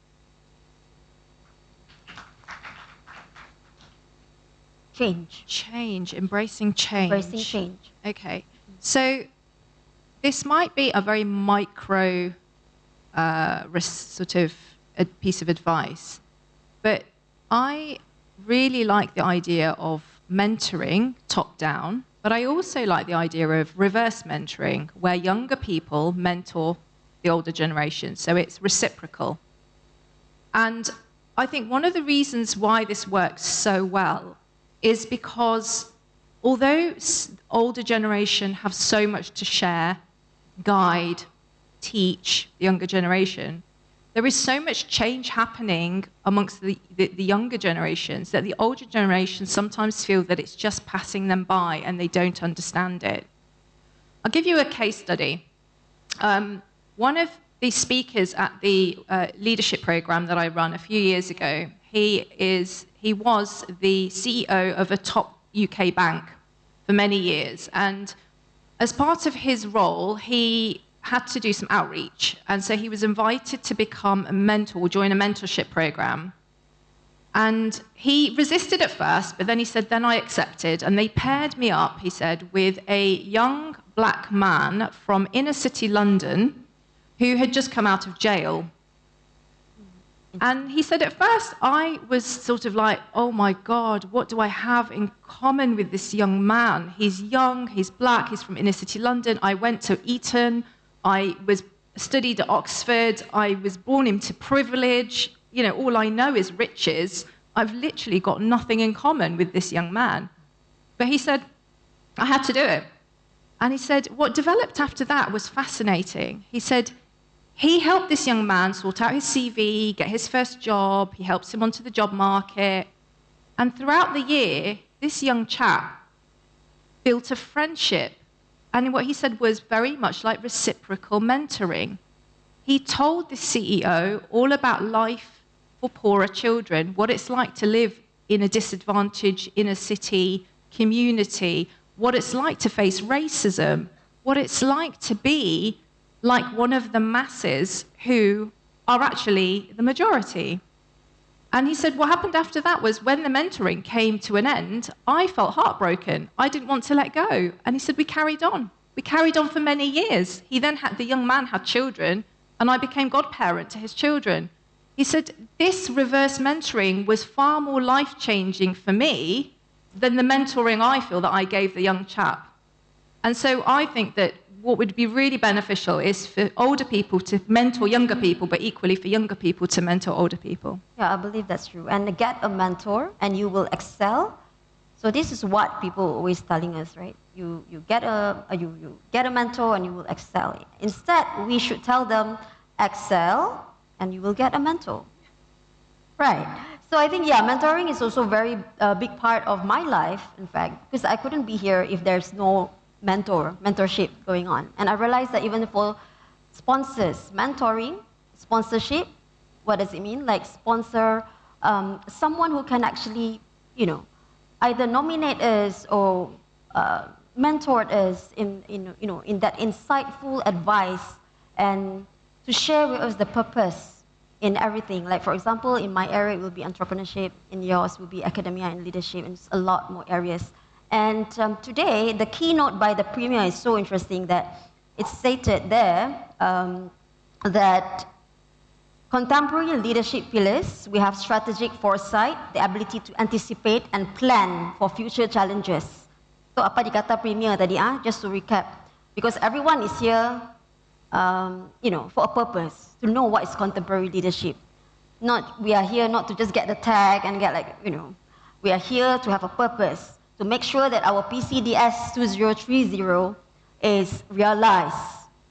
Speaker 3: Change, embracing change.
Speaker 2: Embracing change.
Speaker 3: Okay, so this might be a very micro sort of a piece of advice, but I really like the idea of mentoring top down, but I also like the idea of reverse mentoring, where younger people mentor the older generation, so it's reciprocal. And I think one of the reasons why this works so well is because although older generation have so much to share, guide, teach the younger generation, there is so much change happening amongst the younger generations that the older generations sometimes feel that it's just passing them by and they don't understand it. I'll give you a case study. One of the speakers at the leadership program that I run a few years ago, he was the CEO of a top UK bank for many years, and as part of his role, he had to do some outreach, and so he was invited to become a mentor, join a mentorship program. And he resisted at first, but then he said, then I accepted, and they paired me up, he said, with a young black man from inner city London who had just come out of jail. And he said, at first, I was sort of like, oh my God, what do I have in common with this young man? He's young, he's black, he's from inner city London. I went to Eton, I studied at Oxford, I was born into privilege. You know, all I know is riches. I've literally got nothing in common with this young man. But he said, I had to do it. And he said, what developed after that was fascinating. He said, he helped this young man sort out his CV, get his first job, he helps him onto the job market. And throughout the year, this young chap built a friendship. And what he said was very much like reciprocal mentoring. He told the CEO all about life for poorer children, what it's like to live in a disadvantaged inner city community, what it's like to face racism, what it's like to be like one of the masses who are actually the majority. And he said what happened after that was when the mentoring came to an end, I felt heartbroken. I didn't want to let go. And he said we carried on. We carried on for many years. He then the young man had children, and I became godparent to his children. He said this reverse mentoring was far more life-changing for me than the mentoring I feel that I gave the young chap. And so I think that what would be really beneficial is for older people to mentor younger people, but equally for younger people to mentor older people.
Speaker 2: Yeah, I believe that's true. And get a mentor and you will excel. So this is what people are always telling us, right? You get a mentor and you will excel. Instead, we should tell them, excel and you will get a mentor. Right. So I think, yeah, mentoring is also a very big part of my life, in fact, because I couldn't be here if there's no mentorship going on. And I realized that even for sponsors, mentoring, sponsorship, what does it mean? Like sponsor someone who can actually, either nominate us or mentor us in that insightful advice and to share with us the purpose in everything. Like, for example, in my area, it will be entrepreneurship. In yours will be academia and leadership, and a lot more areas. And today, the keynote by the Premier is so interesting that it's stated there that contemporary leadership pillars, we have strategic foresight, the ability to anticipate and plan for future challenges. So apa dikata Premier tadi, just to recap, because everyone is here, for a purpose, to know what is contemporary leadership. We are here not to just get the tag and get we are here to have a purpose, to make sure that our PCDS 2030 is realized,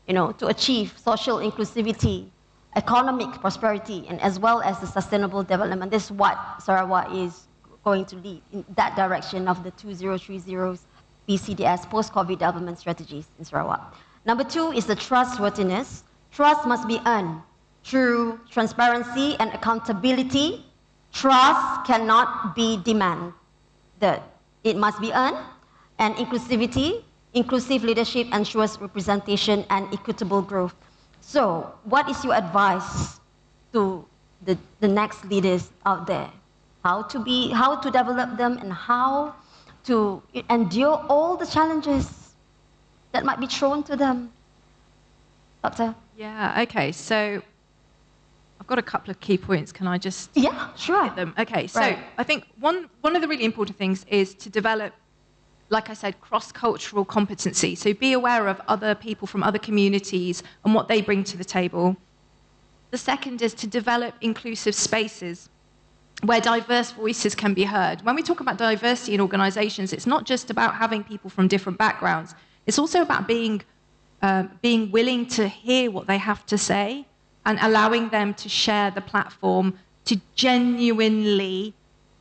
Speaker 2: to achieve social inclusivity, economic prosperity, and as well as the sustainable development. This is what Sarawak is going to lead in that direction of the 2030's PCDS, post-COVID development strategies in Sarawak. Number 2 is the trustworthiness. Trust must be earned through transparency and accountability. Trust cannot be demanded. It must be earned. And inclusivity, inclusive leadership ensures representation and equitable growth. So, what is your advice to the next leaders out there? How to develop them and how to endure all the challenges that might be thrown to them? Doctor?
Speaker 3: Yeah, okay, so I've got a couple of key points. Can I just
Speaker 2: hit
Speaker 3: them? Okay, so
Speaker 2: right.
Speaker 3: I think one of the really important things is to develop, like I said, cross-cultural competency. So be aware of other people from other communities and what they bring to the table. The second is to develop inclusive spaces where diverse voices can be heard. When we talk about diversity in organizations, it's not just about having people from different backgrounds. It's also about being willing to hear what they have to say and allowing them to share the platform to genuinely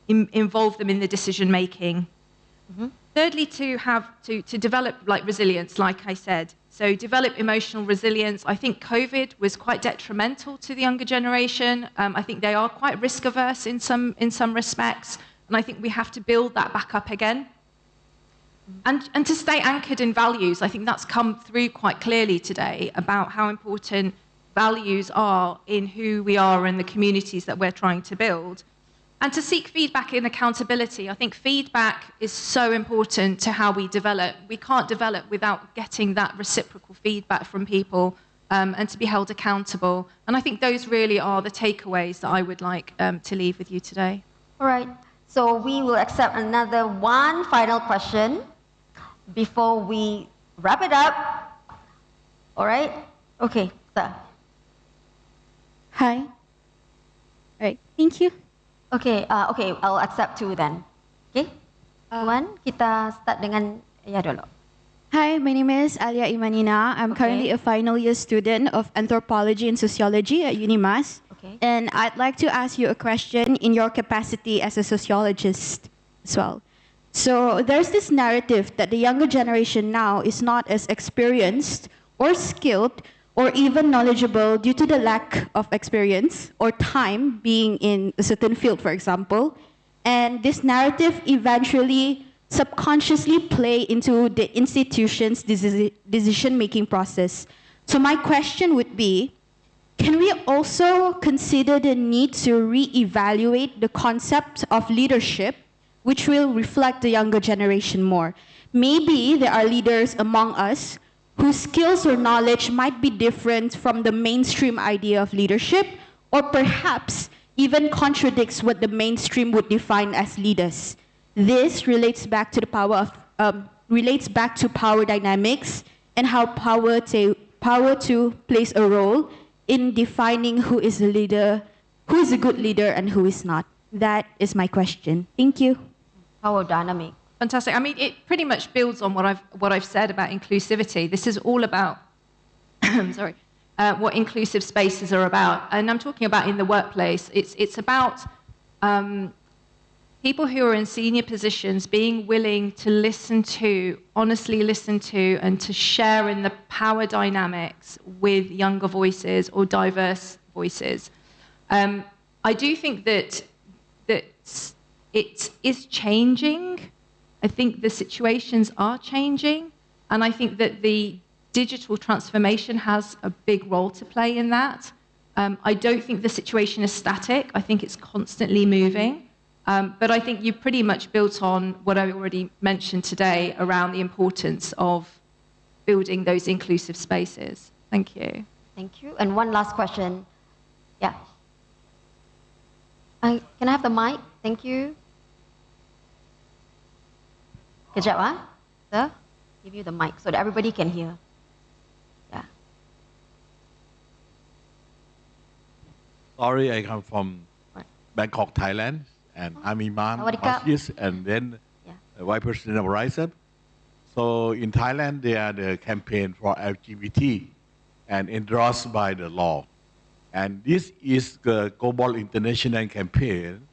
Speaker 3: involve them in the decision-making. Mm-hmm. Thirdly, to develop resilience, like I said. So develop emotional resilience. I think COVID was quite detrimental to the younger generation. I think they are quite risk-averse in some respects, and I think we have to build that back up again. And to stay anchored in values. I think that's come through quite clearly today about how important values are in who we are and the communities that we're trying to build. And to seek feedback and accountability. I think feedback is so important to how we develop. We can't develop without getting that reciprocal feedback from people and to be held accountable. And I think those really are the takeaways that I would like to leave with you today.
Speaker 2: All right. So we will accept another one final question before we wrap it up. All right? Okay, sir.
Speaker 7: Hi. All right, thank you.
Speaker 2: Okay, I'll accept 2 then. Okay? One, kita start dengan ya dulu.
Speaker 7: Hi, my name is Alia Imanina. I'm currently a final year student of Anthropology and Sociology at UNIMAS.
Speaker 2: Okay.
Speaker 7: And I'd like to ask you a question in your capacity as a sociologist as well. So there's this narrative that the younger generation now is not as experienced or skilled or even knowledgeable due to the lack of experience or time being in a certain field, for example. And this narrative eventually subconsciously play into the institution's decision-making process. So my question would be, can we also consider the need to re-evaluate the concept of leadership, which will reflect the younger generation more? Maybe there are leaders among us whose skills or knowledge might be different from the mainstream idea of leadership, or perhaps even contradicts what the mainstream would define as leaders. This relates back to the power dynamics and how power plays a role in defining who is a leader, who is a good leader, and who is not. That is my question. Thank you.
Speaker 2: Power dynamic.
Speaker 3: Fantastic. I mean, it pretty much builds on what I've said about inclusivity. This is all about, what inclusive spaces are about. And I'm talking about in the workplace. It's about people who are in senior positions being willing to listen to, honestly listen to, and to share in the power dynamics with younger voices or diverse voices. I do think that it is changing. I think the situations are changing, and I think that the digital transformation has a big role to play in that. I don't think the situation is static. I think it's constantly moving. But I think you pretty much built on what I already mentioned today around the importance of building those inclusive spaces. Thank you.
Speaker 2: Thank you. And one last question. Yeah. Can I have the mic? Thank you. Kejap, sir. Give you the mic so that everybody can hear. Yeah.
Speaker 8: Sorry, I come from Bangkok, Thailand, and I'm Imam Masjid, and then Vice President of RISEP. So in Thailand, they are the campaign for LGBT and endorsed by the law. And this is the global international campaign.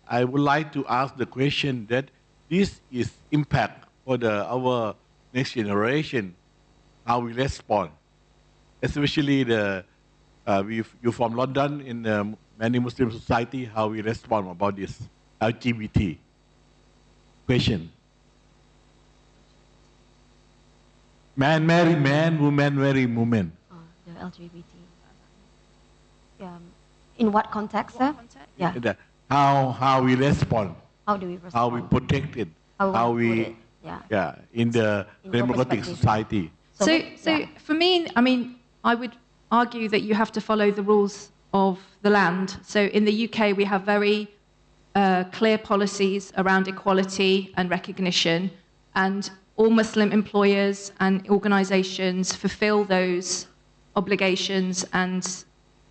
Speaker 8: I would like to ask the question that this is impact for our next generation, how we respond, especially you from London in many Muslim society, how we respond about this LGBT question. Man marry man, woman marry woman.
Speaker 2: Oh, the LGBT. In what context, sir?
Speaker 3: Yeah.
Speaker 8: How we respond.
Speaker 2: How do we respond?
Speaker 8: How we protect it. In the democratic society.
Speaker 3: So for me, I mean, I would argue that you have to follow the rules of the land. So in the UK, we have very clear policies around equality and recognition, and all Muslim employers and organisations fulfil those obligations and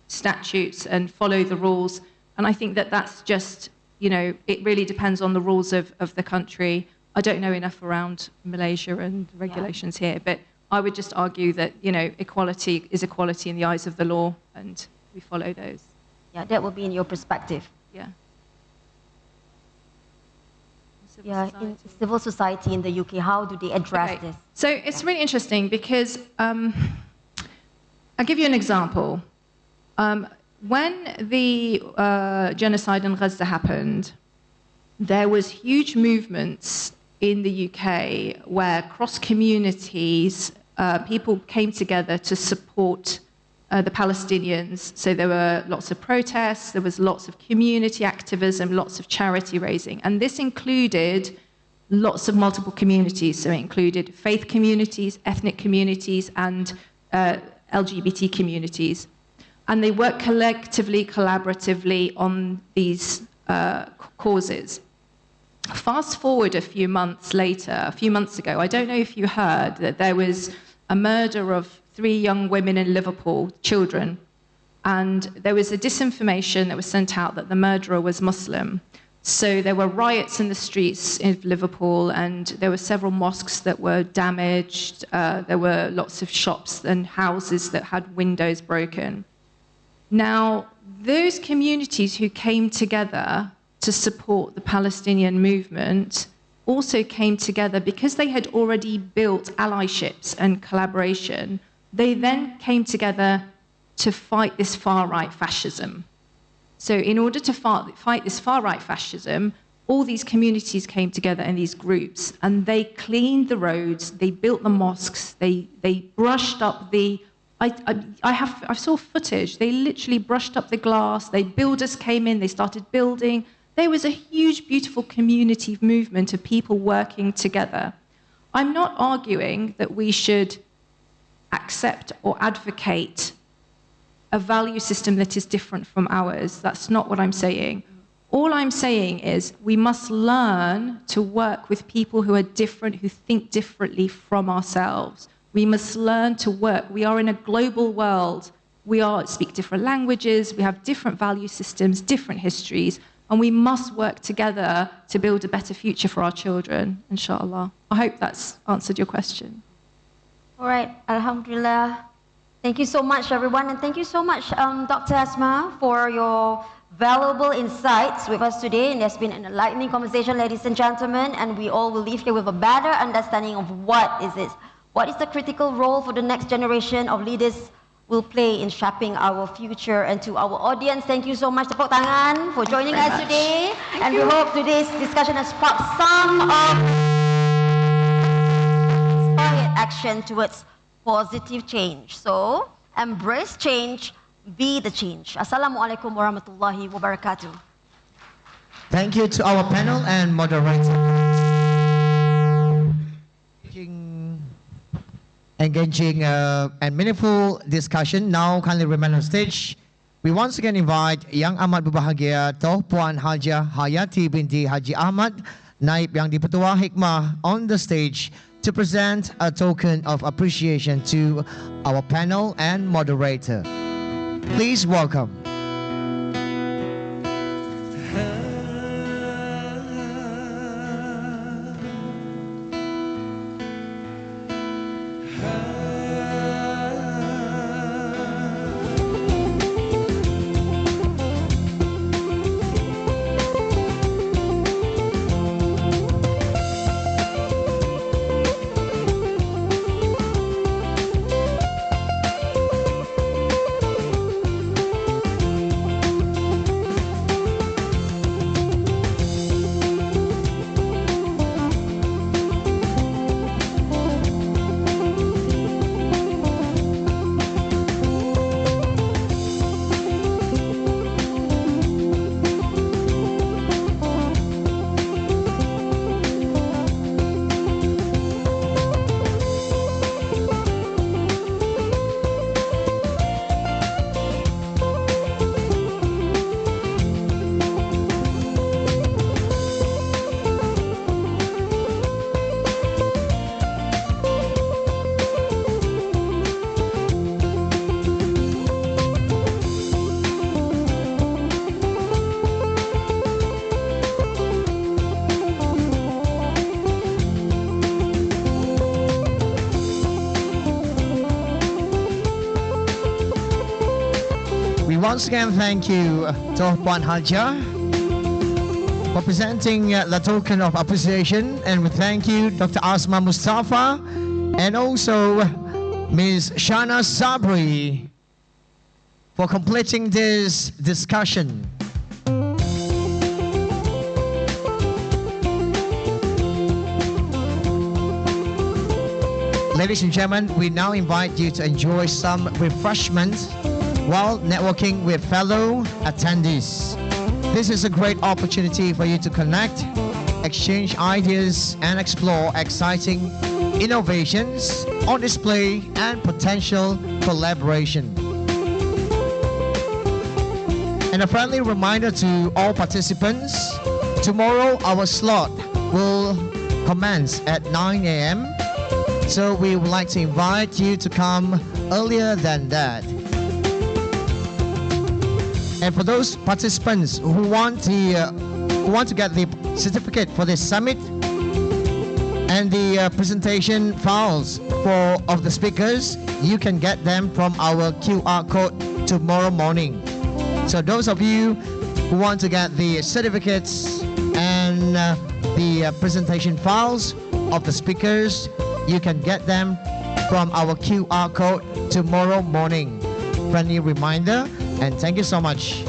Speaker 3: statutes and follow the rules. And I think that that's just, it really depends on the rules of the country. I don't know enough around Malaysia and regulations here, but I would just argue that, equality is equality in the eyes of the law, and we follow those.
Speaker 2: Yeah, that would be in your perspective.
Speaker 3: Yeah.
Speaker 2: In civil society in the UK, how do they address this?
Speaker 3: So it's really interesting because I'll give you an example. When the genocide in Gaza happened, there was huge movements in the UK where cross communities, people came together to support the Palestinians. So there were lots of protests, there was lots of community activism, lots of charity raising. And this included lots of multiple communities. So it included faith communities, ethnic communities, and LGBT communities. And they worked collectively, collaboratively on these causes. Fast forward a few months ago, I don't know if you heard that there was a murder of 3 young women in Liverpool, children, and there was a disinformation that was sent out that the murderer was Muslim. So there were riots in the streets of Liverpool, and there were several mosques that were damaged. There were lots of shops and houses that had windows broken. Now, those communities who came together to support the Palestinian movement also came together because they had already built allyships and collaboration. They then came together to fight this far-right fascism. So in order to fight this far-right fascism, all these communities came together in these groups, and they cleaned the roads, they built the mosques, they brushed up the... I saw footage. They literally brushed up the glass. Builders came in. They started building. There was a huge, beautiful community movement of people working together. I'm not arguing that we should accept or advocate a value system that is different from ours. That's not what I'm saying. All I'm saying is we must learn to work with people who are different, who think differently from ourselves. We must learn to work. We are in a global world. We speak different languages. We have different value systems, different histories, and we must work together to build a better future for our children, inshallah. I hope that's answered your question.
Speaker 2: All right, alhamdulillah. Thank you so much, everyone, and thank you so much, Dr. Asma, for your valuable insights with us today. And there's been an enlightening conversation, ladies and gentlemen, and we all will leave here with a better understanding of what is the critical role for the next generation of leaders will play in shaping our future. And to our audience, thank you so much, Tepuk Tangan, for joining us today. And we hope today's discussion has sparked some of inspired action towards positive change. So, embrace change, be the change. Assalamualaikum warahmatullahi wabarakatuh.
Speaker 1: Thank you to our panel and moderator. Engaging and meaningful discussion. Now kindly remain on stage. We once again invite Yang Amat Berbahagia Toh Puan Hajah Hayati binti Haji Ahmad, Naib Yang di-Pertua Hikmah, on the stage to present a token of appreciation to our panel and moderator. Please welcome. Once again, thank you to Puan Hajah for presenting the token of appreciation, and we thank you Dr. Asma Mustafa and also Ms. Shana Sabri for completing this discussion. Ladies and gentlemen, we now invite you to enjoy some refreshments while networking with fellow attendees. This is a great opportunity for you to connect, exchange ideas, and explore exciting innovations on display and potential collaboration. And a friendly reminder to all participants, tomorrow our slot will commence at 9 a.m. So we would like to invite you to come earlier than that. And for those participants who want to get the certificate for this summit and the presentation files of the speakers, you can get them from our QR code tomorrow morning. So those of you who want to get the certificates and the presentation files of the speakers, you can get them from our QR code tomorrow morning. Friendly reminder, and thank you so much.